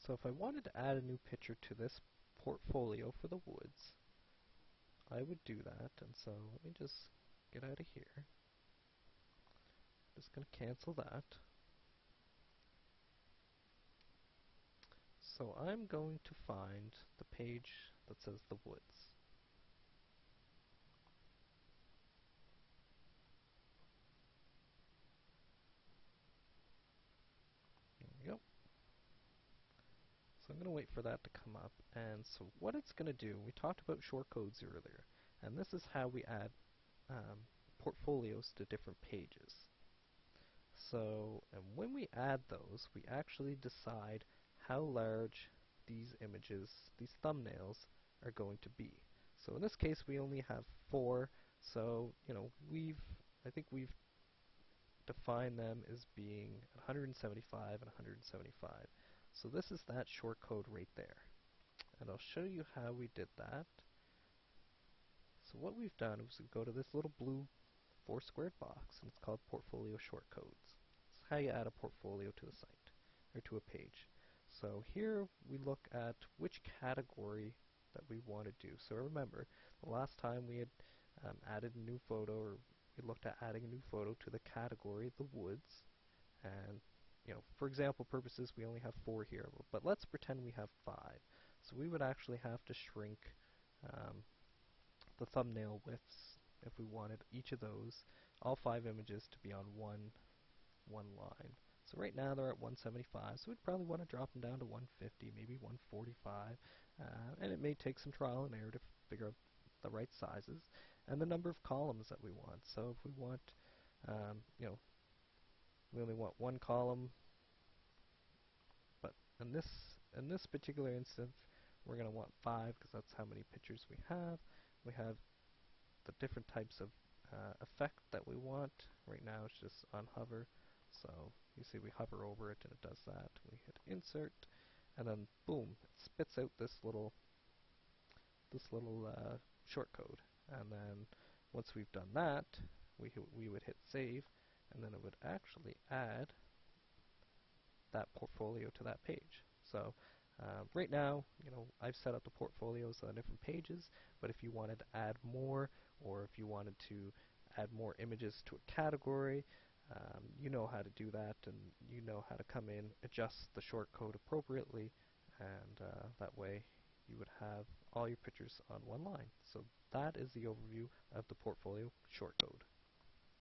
So if I wanted to add a new picture to this portfolio for the woods, I would do that. And so let me just get out of here. Just going to cancel that. So I'm going to find the page that says the woods. There we go. So I'm going to wait for that to come up. And so what it's going to do, we talked about shortcodes earlier, and this is how we add portfolios to different pages. So, and when we add those, we actually decide how large these images, these thumbnails, are going to be. So in this case, we only have 4. So, I think we've defined them as being 175 and 175. So this is that shortcode right there. And I'll show you how we did that. So what we've done is we go to this little blue 4-squared box, and it's called Portfolio Shortcodes. It's how you add a portfolio to the site, or to a page. So here we look at which category that we want to do. So remember, the last time we had added a new photo, or we looked at adding a new photo to the category the woods, and for example purposes, we only have 4 here, but let's pretend we have 5. So we would actually have to shrink the thumbnail widths if we wanted each of those, all 5 images, to be on one line. So right now they're at 175, so we'd probably want to drop them down to 150, maybe 145, and it may take some trial and error to figure out the right sizes, and the number of columns that we want. So if we want, we only want 1 column, but in this particular instance, we're going to want 5 because that's how many pictures we have. We have the different types of effect that we want. Right now it's just on hover, so you see we hover over it and it does that. We hit insert, and then boom, it spits out this little shortcode. And then once we've done that, we would hit save, and then it would actually add that portfolio to that page. So right now, I've set up the portfolios on different pages, but if you wanted to add more, or if you wanted to add more images to a category, you know how to do that, and you know how to come in, adjust the shortcode appropriately, and that way you would have all your pictures on one line. So that is the overview of the portfolio shortcode.